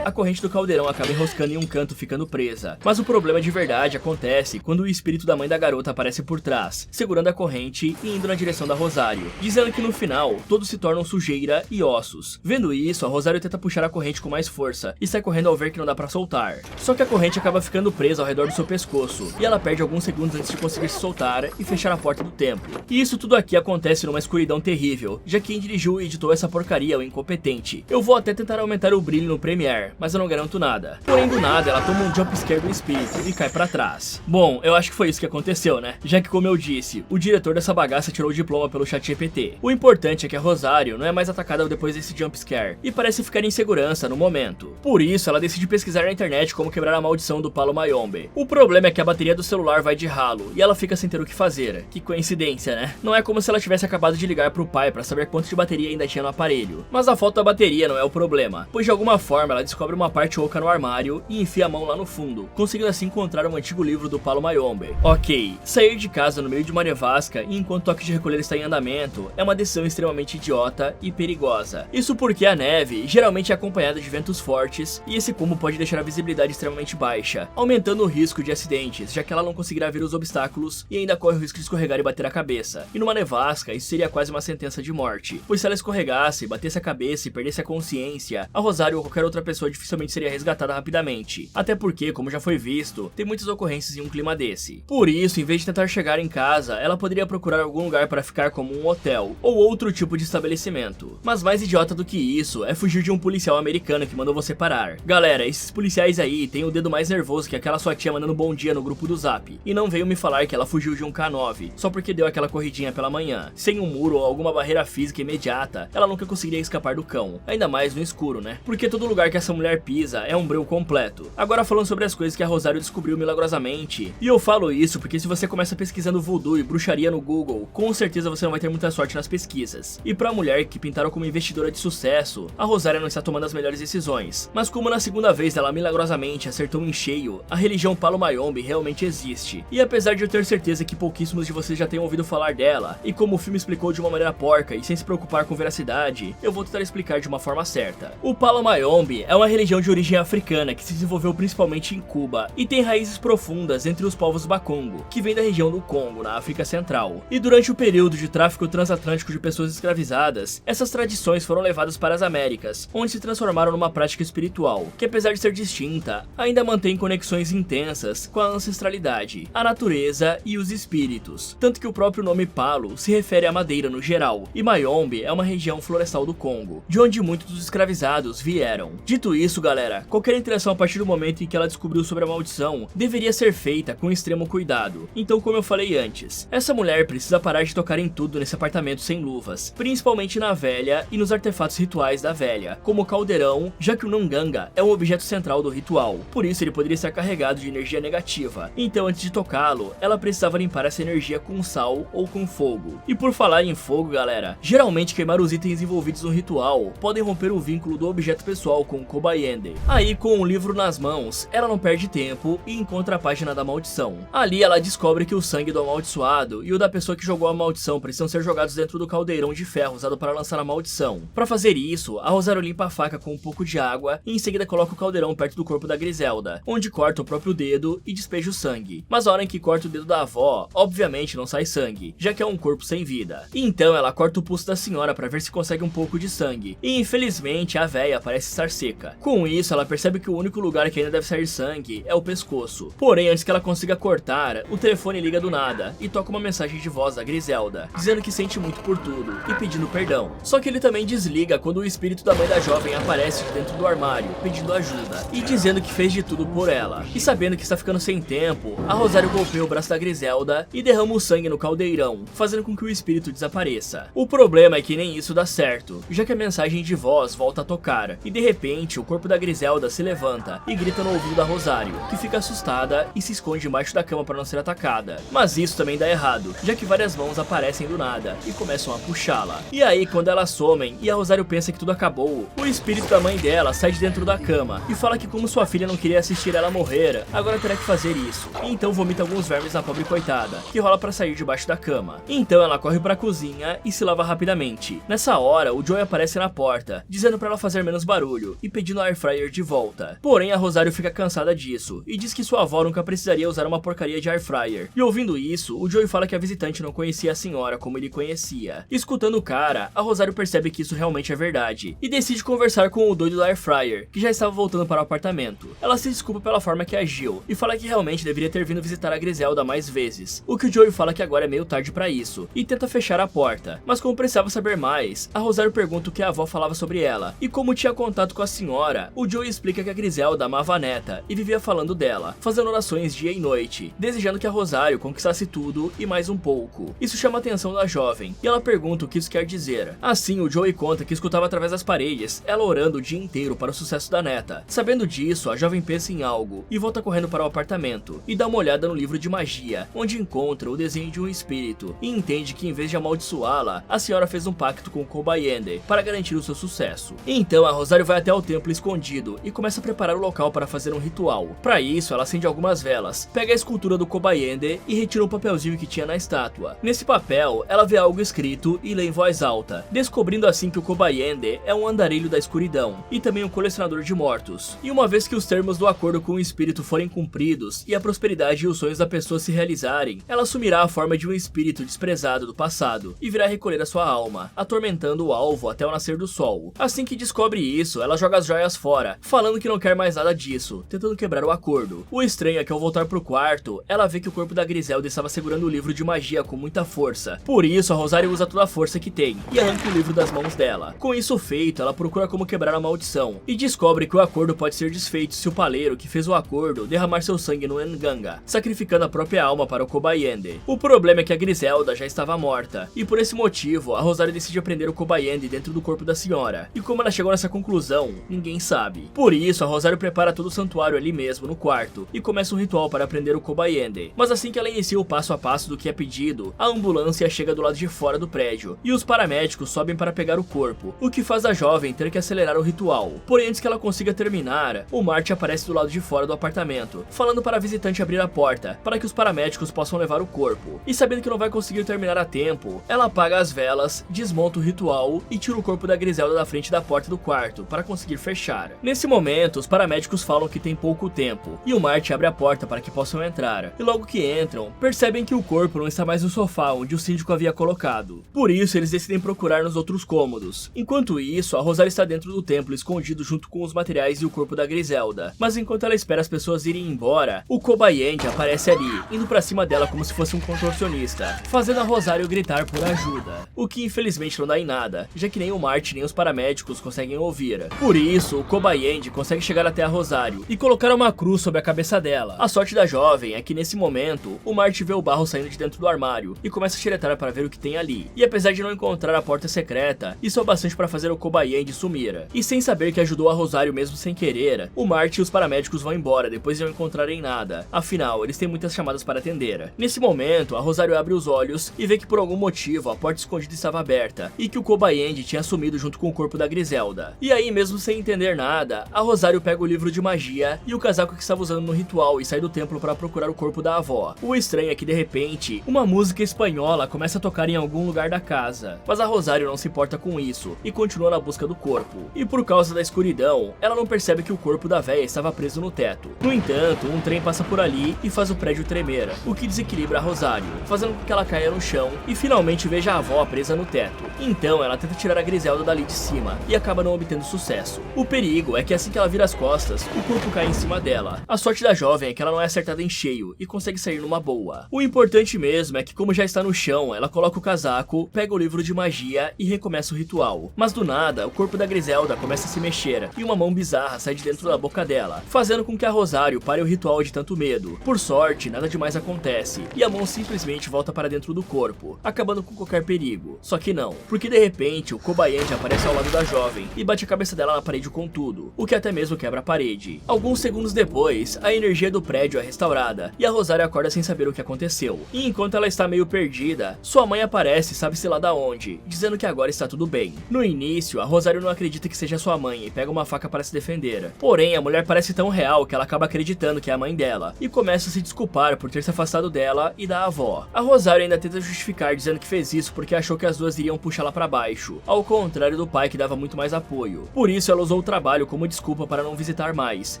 a corrente do caldeirão acaba enroscando em um canto ficando presa. Mas o problema de verdade acontece quando o espírito da mãe da garota aparece por trás, segurando a corrente e indo na direção da Rosário, dizendo que no final, todos se tornam sujeira e ossos. Vendo isso, a Rosário tenta puxar a corrente com mais força, e sai correndo ao ver que não dá pra soltar. Só que a corrente acaba ficando presa ao redor do seu pescoço, e ela perde alguns segundos antes de conseguir se soltar e fechar a porta do templo. E isso tudo aqui acontece numa escuridão terrível, já que quem dirigiu e editou essa porcaria é o incompetente. Eu vou até tentar aumentar o brilho no Premiere, mas eu não garanto nada. Porém, do nada, ela toma um jumpscare do espírito e cai pra trás. Bom, eu acho que foi isso que aconteceu, né? Já que, como eu disse, o diretor dessa bagaça tirou o diploma pelo ChatGPT. O importante é que a Rosário não é mais atacada depois desse jumpscare, e parece ficar em segurança no momento. Por isso, ela decide pesquisar na internet como quebrar a maldição do Palo Mayombe. O problema é que a bateria do celular vai de ralo, e ela fica sem ter o que fazer. Que coincidência, né? Não é como se ela tivesse acabado de ligar pro pai pra saber quanto de bateria ainda tinha no aparelho. Mas a falta da bateria não é o problema, pois de alguma forma ela descobre uma parte oca no armário e enfia a mão lá no fundo, conseguindo assim encontrar um antigo livro do Palo Mayombe. Ok, sair de casa no meio de uma nevasca e enquanto o toque de recolher está em andamento é uma decisão extremamente idiota e perigosa. Isso porque a neve geralmente é acompanhada de ventos fortes e esse combo pode deixar a visibilidade extremamente baixa, aumentando o risco de acidentes, já que ela não conseguirá ver os obstáculos e ainda corre o risco de escorregar e bater a cabeça. E numa nevasca, isso seria quase uma sentença de morte, pois se ela escorregasse, batesse a cabeça e perdesse a consciência, a Rosário ou qualquer outra pessoa dificilmente seria resgatada rapidamente. Até porque, como já foi visto, tem muitas ocorrências em um clima desse. Por isso, em vez de tentar chegar em casa, ela poderia procurar algum lugar para ficar como um hotel, ou outro tipo de estabelecimento. Mas mais idiota do que isso é fugir de um policial americano que mandou você parar. Galera, esses policiais aí têm o dedo mais nervoso que aquela sua tia mandando bom dia no grupo do Zap. E não veio me falar que ela fugiu de um K9, só porque deu aquela corridinha pela manhã. Sem um muro ou alguma barreira física imediata, ela nunca conseguiria escapar do cão. Ainda mais no escuro, né? Porque todo lugar que essa mulher pisa é um breu completo. Agora falando sobre as coisas que a Rosário descobriu milagrosamente. E eu falo isso porque se você começa pesquisando voodoo e bruxaria no Google, com certeza você não vai ter muita sorte nas pesquisas. E pra mulher que pintaram como investidora de sucesso, a Rosário não está tomando as melhores decisões. Mas como na segunda vez ela milagrosamente acertou em cheio, a religião Palo Mayombe realmente existe. E apesar de eu ter certeza que pouquíssimos de vocês já tenham ouvido falar dela, e como o filme explicou de uma maneira porca e sem se preocupar com veracidade, eu vou tentar explicar de uma forma certa. O Palo Mayombe é uma religião de origem africana que se desenvolveu principalmente em Cuba e tem raízes profundas entre os povos Bakongo, que vem da região do Congo, na África Central. E durante o período de tráfico transatlântico de pessoas escravizadas, essas tradições foram levadas para as Américas, onde se transformaram numa prática espiritual, que apesar de ser distinta, ainda mantém conexões intensas com a ancestralidade, a natureza e os espíritos. Tanto que o próprio nome Palo se refere à madeira no geral, e Mayombe é uma região florestal do Congo, de onde muitos dos escravizados vieram. Dito isso, galera, qualquer interação a partir do momento em que ela descobriu sobre a maldição deveria ser feita com extremo cuidado. Então, como eu falei antes, essa mulher precisa parar de tocar em tudo nesse apartamento sem luvas, principalmente na velha e nos artefatos rituais da velha, como o caldeirão, já que o Nunganga é um objeto central do ritual, por isso ele poderia estar carregado de energia negativa. Então, antes de tocá-lo, ela precisava limpar essa energia com sal ou com fogo. E por falar em fogo, galera, geralmente queimar os itens envolvidos no ritual podem romper o vínculo do objeto pessoal com o Kobayende. Aí, com o livro nas mãos, ela não perde tempo e encontra a página da maldição. Ali ela descobre que o sangue do amaldiçoado e o da pessoa que jogou a maldição precisam ser jogados dentro do caldeirão de ferro usado para lançar a maldição. Para fazer isso, a Rosário limpa a faca com um pouco de água e em seguida coloca o caldeirão perto do corpo da Griselda, onde corta o próprio dedo e despeja o sangue. Mas a hora em que corta o dedo da avó, obviamente não sai sangue, já que é um corpo sem vida. E então ela corta o pulso da senhora para ver se consegue um pouco de sangue, e infelizmente a véia parece estar seca. Com isso, ela percebe que o único lugar que ainda deve sair sangue é o pescoço. Porém, antes que ela consiga cortar, o telefone liga do nada e toca uma mensagem de voz da Griselda, dizendo que sente muito por tudo e pedindo perdão. Só que ele também desliga quando o espírito da mãe da jovem aparece de dentro do armário, pedindo ajuda e dizendo que fez de tudo por ela. E sabendo que está ficando sem tempo, a Rosário golpeia o braço da Griselda e derrama o sangue no caldeirão, fazendo com que o espírito desapareça. O problema é que nem isso dá certo, já que a mensagem de voz volta a tocar, e de repente o corpo da Griselda se levanta e grita no ouvido da Rosário, que fica assustada e se esconde embaixo da cama para não ser atacada. Mas isso também dá errado, já que várias mãos aparecem do nada e começam a puxá-la. E aí, quando elas somem e a Rosário pensa que tudo acabou, o espírito da mãe dela sai de dentro da cama e fala que como sua filha não queria assistir ela morrer, agora terá que fazer isso. E então vomita alguns vermes na pobre coitada, que rola pra sair debaixo da cama. Então ela corre pra cozinha e se lava rapidamente. Nessa hora, o Joey aparece na porta, dizendo pra ela fazer menos barulho e pedindo a Air Fryer de volta. Porém, a Rosário fica cansada disso e diz que sua avó nunca precisaria usar uma porcaria de Air Fryer. E ouvindo isso, o Joey fala que a visitante não conhecia a senhora como ele conhecia. Escutando o cara, a Rosário percebe que isso realmente é verdade e decide conversar com o doido da Air Fryer, que já estava voltando para o apartamento. Ela se desculpa pela forma que agiu e fala que realmente deveria ter vindo visitar a Griselda mais vezes, o que o Joey fala que agora é meio tarde pra isso e tenta fechar a porta. Mas como precisava saber mais, a Rosário pergunta o que a avó falava sobre ela, e como tinha contato com a senhora, o Joey explica que a Griselda amava a neta e vivia falando dela, fazendo orações dia e noite, desejando que a Rosário conquistasse tudo e mais um pouco. Isso chama a atenção da jovem, e ela pergunta o que isso quer dizer. Assim, o Joey conta que escutava através das paredes, ela orando o dia inteiro para o sucesso da neta. Sabendo disso, a jovem pensa em algo e volta correndo para o apartamento e dá uma olhada no livro de magia, onde encontra o desenho de um espírito e entende que em vez de amaldiçoá-la, a senhora fez um pacto com o Kobayende para garantir o seu sucesso. Então a Rosário vai até o templo escondido e começa a preparar o local para fazer um ritual. Para isso, ela acende algumas velas, pega a escultura do Kobayende e retira um papelzinho que tinha na estátua. Nesse papel, ela vê algo escrito e lê em voz alta, descobrindo assim que o Kobayende é um andarilho da escuridão e também um colecionador de mortos. E uma vez que os termos do acordo com o espírito forem cumpridos e a prosperidade e os sonhos da pessoa se realizarem, ela assumirá a forma de um espírito desprezado do passado e virá recolher a sua alma, atormentando o alvo até o nascer do sol. Assim que descobre isso, ela joga as joias fora, falando que não quer mais nada disso, tentando quebrar o acordo. O estranho é que ao voltar pro quarto, ela vê que o corpo da Griselda estava segurando o livro de magia com muita força. Por isso, a Rosário usa toda a força que tem e arranca o livro das mãos dela. Com isso feito, ela procura como quebrar a maldição e descobre que o acordo pode ser desfeito se o paleiro que fez o acordo derramar seu sangue no Nganga, sacrificando a própria alma para o Kobayende. O problema é que a Griselda já estava morta, e por esse motivo, a Rosário decide prender o Kobayende dentro do corpo da senhora. E como ela chegou nessa conclusão, ninguém sabe. Por isso, a Rosário prepara todo o santuário ali mesmo, no quarto, e começa um ritual para prender o Kobayende. Mas assim que ela inicia o passo a passo do que é pedido, a ambulância chega do lado de fora do prédio, e os paramédicos sobem para pegar o corpo, o que faz a jovem ter que acelerar o ritual. Porém, antes que ela consiga terminar, o Marty aparece do lado de fora do apartamento, falando para a visitante abrir a porta, para que os paramédicos possam levar o corpo. E sabendo que não vai conseguir terminar a tempo, ela apaga as velas, desmonta o ritual e tira o corpo da Griselda da frente da porta do quarto, para conseguir fechar. Nesse momento, os paramédicos falam que tem pouco tempo, e o Marty abre a porta para que possam entrar. E logo que entram, percebem que o corpo não está mais no sofá onde o síndico havia colocado. Por isso, eles decidem procurar nos outros cômodos. Enquanto isso, a Rosário está dentro do templo escondido junto com os materiais e o corpo da Griselda. Mas enquanto ela espera as pessoas irem embora, o Kobayende aparece ali, indo pra cima dela como se fosse um contorcionista, fazendo a Rosário gritar por ajuda. O que infelizmente não dá em nada, já que nem o Marty nem os paramédicos conseguem ouvir. Por isso, o Kobayende consegue chegar até a Rosário e colocar uma cruz sobre a cabeça dela. A sorte da jovem é que nesse momento, o Marty vê o barro saindo de dentro do armário e começa a xeretar para ver o que tem ali. E apesar de não encontrar a porta secreta, isso é o bastante para fazer o Kobayende sumir. E sem saber que ajudou a Rosário mesmo sem querer, o Marty e os paramédicos vão embora depois de não encontrarem nada. Afinal, eles têm muitas chamadas para atender. Nesse momento, a Rosário abre os olhos e vê que por algum motivo a porta escondida estava aberta e que o Kobayende tinha sumido junto com o corpo da Griselda. E aí, mesmo sem entender nada, a Rosário pega o livro de magia e o casaco que estava usando no ritual e sai do templo para procurar o corpo da avó. O estranho é que de repente, uma música espanhola começa a tocar em algum lugar da casa, mas a Rosário não se importa com isso e continua na busca do corpo. E por causa da escuridão, ela não percebe que o corpo da véia estava preso no teto. No entanto, um trem passa por ali e faz o prédio tremer, o que desequilibra a Rosário, fazendo com que ela caia no chão e finalmente veja a avó presa no teto. Então ela tenta tirar a Griselda dali de cima e acaba não obtendo sucesso. O perigo é que assim que ela vira as costas, o corpo cai em cima dela. A sorte da jovem é que ela não é acertada em cheio e consegue sair numa boa. O importante mesmo é que como já está no chão, ela coloca o casaco, pega o livro de magia e recomeça o ritual. Mas do nada, o corpo da Griselda começa a se mexer e uma mão bizarra sai de dentro da boca dela, fazendo com que a Rosário pare o ritual de tanto medo. Por sorte, nada demais acontece e a mão simplesmente volta para dentro do corpo, acabando com qualquer perigo. Só que não, porque de repente o Kobayende aparece ao lado da jovem e bate a cabeça dela na parede com tudo, o que até mesmo quebra a parede. Alguns segundos depois, a energia do prédio é restaurada e a Rosário acorda sem saber o que aconteceu. E enquanto ela está meio perdida, sua mãe aparece sabe-se lá da onde, dizendo que agora está tudo bem. No início, a Rosário não acredita que seja sua mãe e pega uma faca para se defender. Porém, a mulher parece tão real que ela acaba acreditando que é a mãe dela e começa a se desculpar por ter se afastado dela dela e da avó. A Rosário ainda tenta justificar dizendo que fez isso porque achou que as duas iriam puxá-la pra baixo, ao contrário do pai que dava muito mais apoio. Por isso ela usou o trabalho como desculpa para não visitar mais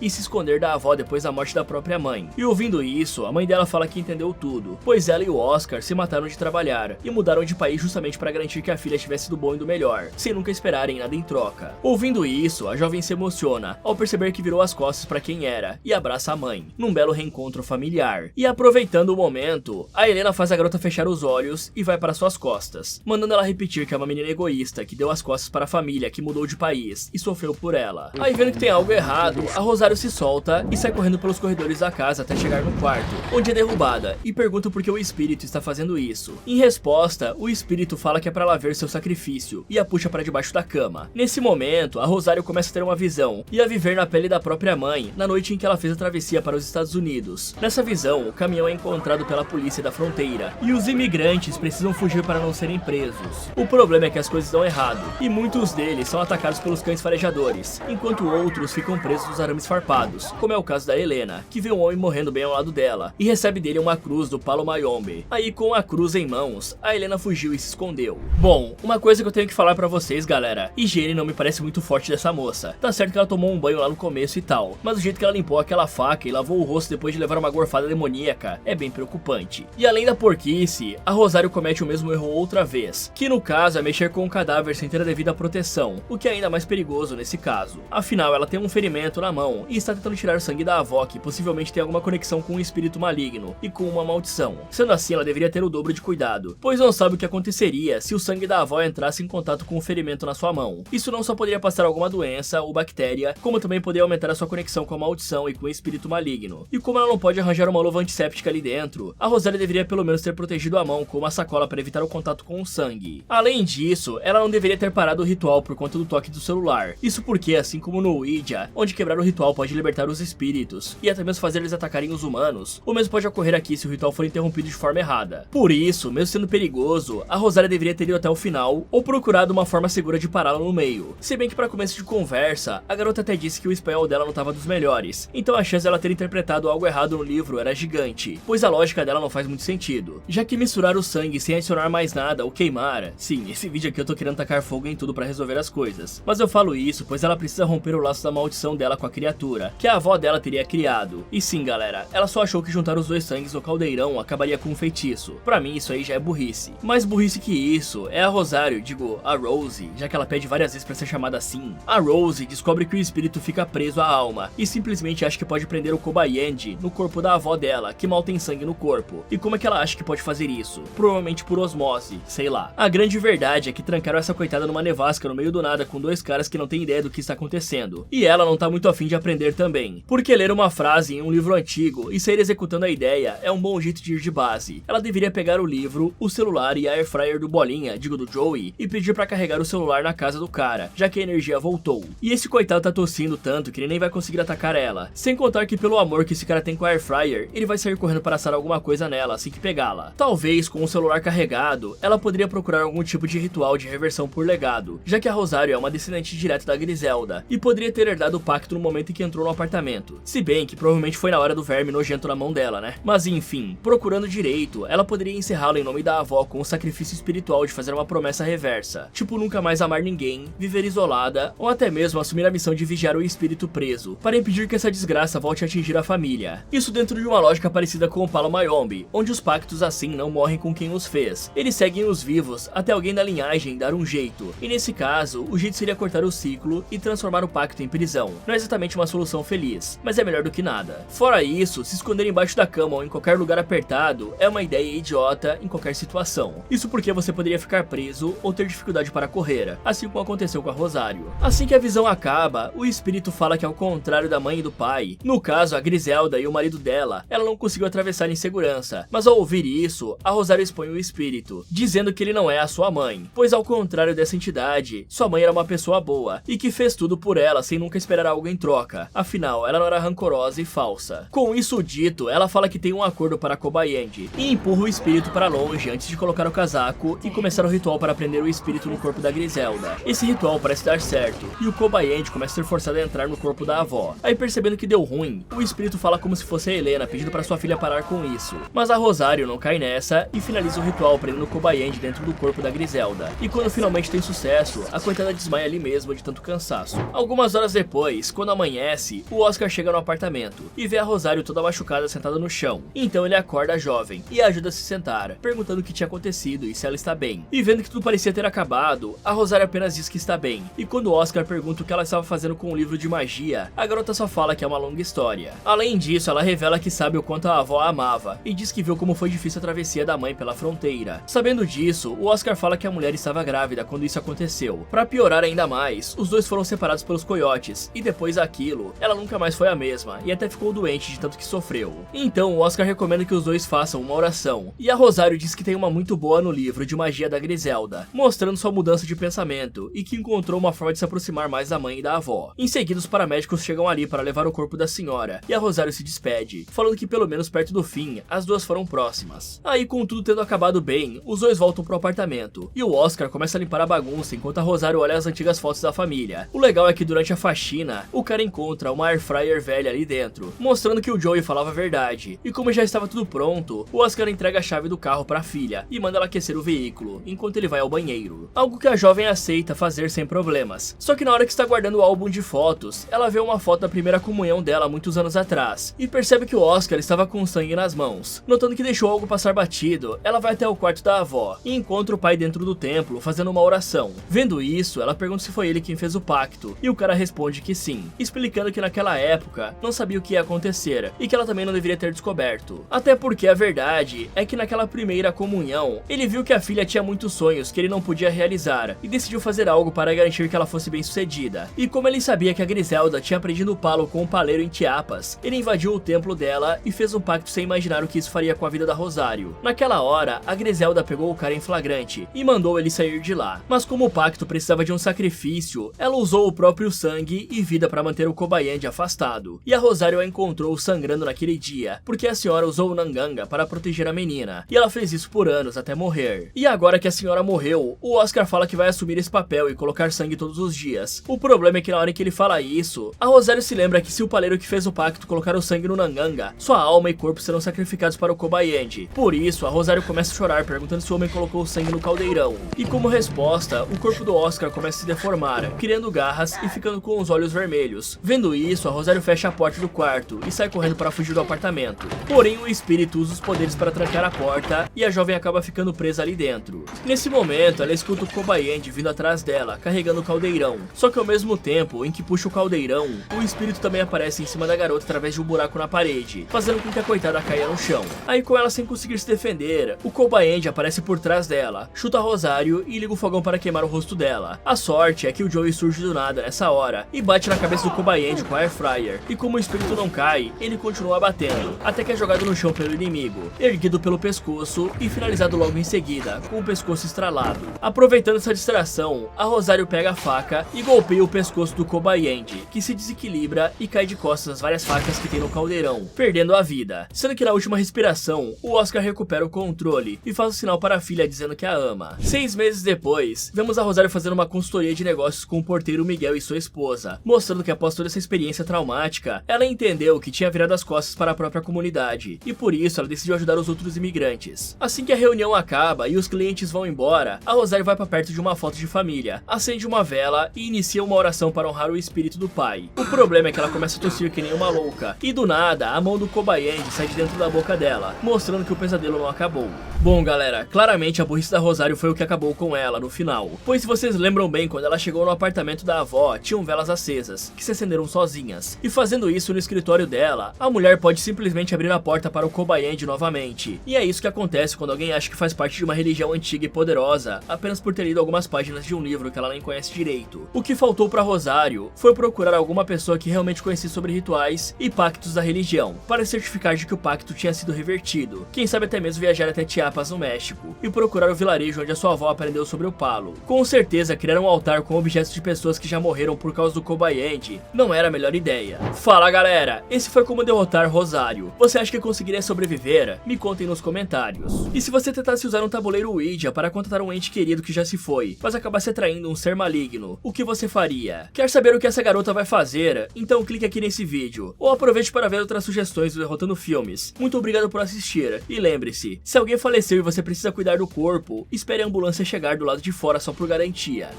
e se esconder da avó depois da morte da própria mãe. E ouvindo isso, a mãe dela fala que entendeu tudo, pois ela e o Oscar se mataram de trabalhar e mudaram de país justamente para garantir que a filha tivesse do bom e do melhor, sem nunca esperarem nada em troca. Ouvindo isso, a jovem se emociona ao perceber que virou as costas para quem era e abraça a mãe, num belo reencontro familiar. E aproveitando o momento, a Helena faz a garota fechar os olhos e vai para suas costas, mandando ela repetir que é uma menina egoísta que deu as costas para a família que mudou de país e sofreu por ela. Aí vendo que tem algo errado, a Rosário se solta e sai correndo pelos corredores da casa até chegar no quarto, onde é derrubada, e pergunta por que o espírito está fazendo isso. Em resposta, o espírito fala que é para ela ver seu sacrifício e a puxa para debaixo da cama. Nesse momento, a Rosário começa a ter uma visão e a viver na pele da própria mãe na noite em que ela fez a travessia para os Estados Unidos. Nessa visão, o caminhão é encontrado pela polícia da fronteira e os imigrantes precisam fugir para não serem presos. O problema é que as coisas dão errado e muitos deles são atacados pelos cães farejadores, enquanto outros ficam presos nos arames farpados, como é o caso da Helena, que vê um homem morrendo bem ao lado dela e recebe dele uma cruz do Palo Mayombe. Aí com a cruz em mãos, a Helena fugiu e se escondeu. Bom, uma coisa que eu tenho que falar pra vocês, galera, higiene não me parece muito forte dessa moça. Tá certo que ela tomou um banho lá no começo e tal, mas o jeito que ela limpou aquela faca e lavou o rosto depois de levar uma gorfada demoníaca é bem preocupante. E além da porquice, a Rosário comete o mesmo erro outra vez, que no caso é mexer com o cadáver sem ter a devida proteção, o que é ainda mais perigoso nesse caso. Afinal, ela tem um ferimento na mão e está tentando tirar o sangue da avó, que possivelmente tem alguma conexão com um espírito maligno e com uma maldição. Sendo assim, ela deveria ter o dobro de cuidado, pois não sabe o que aconteceria se o sangue da avó entrasse em contato com o ferimento na sua mão. Isso não só poderia passar alguma doença ou bactéria, como também poderia aumentar a sua conexão com a maldição e com o espírito maligno. E como ela não pode arranjar uma luva antisséptica ali dentro, a Rosário deveria pelo menos ter protegido a mão com uma sacola para evitar o contato com o sangue. Além disso, ela não deveria ter parado o ritual por conta do toque do celular. Isso porque, assim como no Ouija, onde quebrar o ritual pode libertar os espíritos e até mesmo fazer eles atacarem os humanos, o mesmo pode ocorrer aqui se o ritual for interrompido de forma errada. Por isso, mesmo sendo perigoso, a Rosário deveria ter ido até o final ou procurado uma forma segura de pará-lo no meio. Se bem que para começo de conversa, a garota até disse que o espanhol dela não estava dos melhores, então a chance dela ter interpretado algo errado no livro era gigante, pois a lógica dela não faz muito sentido, já que misturar o sangue sem adicionar mais nada ou queimar, sim, esse vídeo aqui eu tô querendo tacar fogo em tudo para resolver as coisas, mas eu falo isso pois ela precisa romper o laço da maldição dela com a criatura, que a avó dela teria criado. E sim, galera, ela só achou que juntar os dois sangues no caldeirão acabaria com um feitiço. Pra mim isso aí já é burrice. Mais burrice que isso é a Rosário, digo, a Rose, já que ela pede várias vezes pra ser chamada assim. A Rose descobre que o espírito fica preso à alma e simplesmente acha que pode prender o Kobayashi no corpo da avó dela, que mal tem sangue no corpo. E como é que ela acha que pode fazer isso? Provavelmente por osmose, sei lá. A grande verdade é que trancaram essa coitada numa nevasca no meio do nada com dois caras que não têm ideia do que está acontecendo. E ela não tá muito afim de aprender também, porque ler uma frase em um livro antigo e sair executando a ideia é um bom jeito de ir de base. Ela deveria pegar o livro, o celular e a airfryer do Bolinha, digo do Joey, e pedir pra carregar o celular na casa do cara, já que a energia voltou. E esse coitado tá tossindo tanto que ele nem vai conseguir atacar ela. Sem contar que pelo amor que esse cara tem com a airfryer, ele vai sair correndo para assar alguma coisa nela assim que pegá-la. Talvez com o celular carregado, ela poderia procurar algum tipo de ritual de reversão por legado, já que a Rosário é uma descendente direta da Griselda e poderia ter herdado o pacto no momento em que entrou no apartamento. Se bem que provavelmente foi na hora do verme nojento na mão dela, né? Mas enfim, procurando direito, ela poderia encerrá-lo em nome da avó com o sacrifício espiritual de fazer uma promessa reversa, tipo nunca mais amar ninguém, viver isolada, ou até mesmo assumir a missão de vigiar o espírito preso, para impedir que essa desgraça volte a atingir a família. Isso dentro de uma lógica parecida com o Palo Mayombe, onde os pactos assim não morrem com quem os fez, eles seguem os vivos até alguém da linhagem dar um jeito, e nesse caso, o jeito seria cortar o ciclo e transformar o pacto em prisão. Não é exatamente uma solução feliz, mas é melhor do que nada. Fora isso, se esconder embaixo da cama ou em qualquer lugar apertado é uma ideia idiota em qualquer situação. Isso porque você poderia ficar preso ou ter dificuldade para correr, assim como aconteceu com a Rosário. Assim que a visão acaba, o espírito fala que ao contrário da mãe e do pai, no caso a Griselda e o marido dela, ela não conseguiu atravessar em segurança, mas ao ouvir isso, a Rosário expõe o espírito, dizendo que ele não é a sua mãe, pois ao contrário dessa entidade, sua mãe era uma pessoa boa e que fez tudo por ela sem nunca esperar algo em troca, afinal ela não era rancorosa e falsa. Com isso dito, ela fala que tem um acordo para Kobayashi e empurra o espírito para longe antes de colocar o casaco e começar o ritual para prender o espírito no corpo da Griselda. Esse ritual parece dar certo e o Kobayashi começa a ser forçado a entrar no corpo da avó. Aí percebendo que deu ruim, o espírito fala como se fosse a Helena pedindo para sua filha parar com isso. isso. Mas a Rosário não cai nessa e finaliza o ritual prendendo o Kobayandi dentro do corpo da Griselda. E quando finalmente tem sucesso, a coitada desmaia ali mesmo de tanto cansaço. Algumas horas depois, quando amanhece, o Oscar chega no apartamento e vê a Rosário toda machucada sentada no chão. Então ele acorda a jovem e a ajuda a se sentar, perguntando o que tinha acontecido e se ela está bem. E vendo que tudo parecia ter acabado, a Rosário apenas diz que está bem. E quando o Oscar pergunta o que ela estava fazendo com o livro de magia, a garota só fala que é uma longa história. Além disso, ela revela que sabe o quanto a avó a amava e diz que viu como foi difícil a travessia da mãe pela fronteira. Sabendo disso, o Oscar fala que a mulher estava grávida quando isso aconteceu. Pra piorar ainda mais, os dois foram separados pelos coiotes e depois daquilo, ela nunca mais foi a mesma e até ficou doente de tanto que sofreu. Então o Oscar recomenda que os dois façam uma oração e a Rosário diz que tem uma muito boa no livro de magia da Griselda, mostrando sua mudança de pensamento e que encontrou uma forma de se aproximar mais da mãe e da avó. Em seguida, os paramédicos chegam ali para levar o corpo da senhora e a Rosário se despede, falando que pelo menos perto do fim, as duas foram próximas. Aí, com tudo tendo acabado bem, os dois voltam pro apartamento e o Oscar começa a limpar a bagunça enquanto a Rosário olha as antigas fotos da família. O legal é que durante a faxina, o cara encontra uma air fryer velha ali dentro, mostrando que o Joey falava a verdade. E como já estava tudo pronto, o Oscar entrega a chave do carro para a filha e manda ela aquecer o veículo, enquanto ele vai ao banheiro. Algo que a jovem aceita fazer sem problemas. Só que na hora que está guardando o álbum de fotos, ela vê uma foto da primeira comunhão dela muitos anos atrás, e percebe que o Oscar estava com sangue nas mãos. Notando que deixou algo passar batido, ela vai até o quarto da avó e encontra o pai dentro do templo fazendo uma oração. Vendo isso, ela pergunta se foi ele quem fez o pacto, e o cara responde que sim, explicando que naquela época não sabia o que ia acontecer e que ela também não deveria ter descoberto. Até porque a verdade é que naquela primeira comunhão, ele viu que a filha tinha muitos sonhos que ele não podia realizar e decidiu fazer algo para garantir que ela fosse bem sucedida. E como ele sabia que a Griselda tinha aprendido o palo com um paleiro em Chiapas, ele invadiu o templo dela e fez um pacto sem imaginar o que isso faria com a vida da Rosário. Naquela hora, a Griselda pegou o cara em flagrante e mandou ele sair de lá. Mas como o pacto precisava de um sacrifício, ela usou o próprio sangue e vida para manter o Kobayandi afastado. E a Rosário a encontrou sangrando naquele dia, porque a senhora usou o Nanganga para proteger a menina. E ela fez isso por anos até morrer. E agora que a senhora morreu, o Oscar fala que vai assumir esse papel e colocar sangue todos os dias. O problema é que na hora que ele fala isso, a Rosário se lembra que se o paleiro que fez o pacto colocar o sangue no Nanganga, sua alma e corpo serão sacrificados para o Kobayandi. Por isso, a Rosário começa a chorar perguntando se o homem colocou o sangue no caldeirão. E como resposta, o corpo do Oscar começa a se deformar, criando garras e ficando com os olhos vermelhos. Vendo isso, a Rosário fecha a porta do quarto e sai correndo para fugir do apartamento. Porém, o espírito usa os poderes para trancar a porta e a jovem acaba ficando presa ali dentro. Nesse momento, ela escuta o Kobayandi vindo atrás dela, carregando o caldeirão. Só que ao mesmo tempo em que puxa o caldeirão, o espírito também aparece em cima da garota através de um buraco na parede, fazendo com que a coitada caia no chão. Aí, com ela sem conseguir se defender, o Kobayandi aparece por trás dela, chuta a Rosário e liga o fogão para queimar o rosto dela. A sorte é que o Joey surge do nada nessa hora e bate na cabeça do Kobayandi com a air fryer. E como o espírito não cai, ele continua batendo, até que é jogado no chão pelo inimigo, erguido pelo pescoço e finalizado logo em seguida, com o pescoço estralado. Aproveitando essa distração, a Rosário pega a faca e golpeia o pescoço do Kobayandi, que se desequilibra e cai de costas nas várias facas que tem no caldeirão, perdendo a vida. Sendo que na última respiração, o Oscar recupera o controle e faz o sinal para a filha dizendo que a ama. 6 meses depois, vemos a Rosário fazendo uma consultoria de negócios com o porteiro Miguel e sua esposa, mostrando que após toda essa experiência traumática, ela entendeu que tinha virado as costas para a própria comunidade, e por isso ela decidiu ajudar os outros imigrantes. Assim que a reunião acaba e os clientes vão embora, a Rosário vai para perto de uma foto de família, acende uma vela e inicia uma oração para honrar o espírito do pai. O problema é que ela começa a tossir que nem uma louca, e do nada, a mão do Kobayandi sai de dentro da boca dela, mostrando que o pesadelo não acabou. Bom galera, claramente a burrice da Rosário foi o que acabou com ela no final, pois se vocês lembram bem, quando ela chegou no apartamento da avó, tinham velas acesas, que se acenderam sozinhas, e fazendo isso no escritório dela, a mulher pode simplesmente abrir a porta para o Kobayandi novamente. E é isso que acontece quando alguém acha que faz parte de uma religião antiga e poderosa, apenas por ter lido algumas páginas de um livro que ela nem conhece direito. O que faltou para Rosário foi procurar alguma pessoa que realmente conhecesse sobre rituais e pactos da religião, para certificar de que o pacto tinha sido revertido. Quem sabe até mesmo viajar até Chiapas Chiapas, no México, e procurar o vilarejo onde a sua avó aprendeu sobre o palo. Com certeza, criar um altar com objetos de pessoas que já morreram por causa do Kobayandi não era a melhor ideia. Fala galera, esse foi como derrotar Rosário. Você acha que conseguiria sobreviver? Me contem nos comentários. E se você tentasse usar um tabuleiro Ouija para contatar um ente querido que já se foi, mas acabasse atraindo um ser maligno, o que você faria? Quer saber o que essa garota vai fazer? Então clique aqui nesse vídeo, ou aproveite para ver outras sugestões do Derrotando Filmes. Muito obrigado por assistir, e lembre-se, se alguém faleceu e você precisa cuidar do corpo, espere a ambulância chegar do lado de fora só por garantia.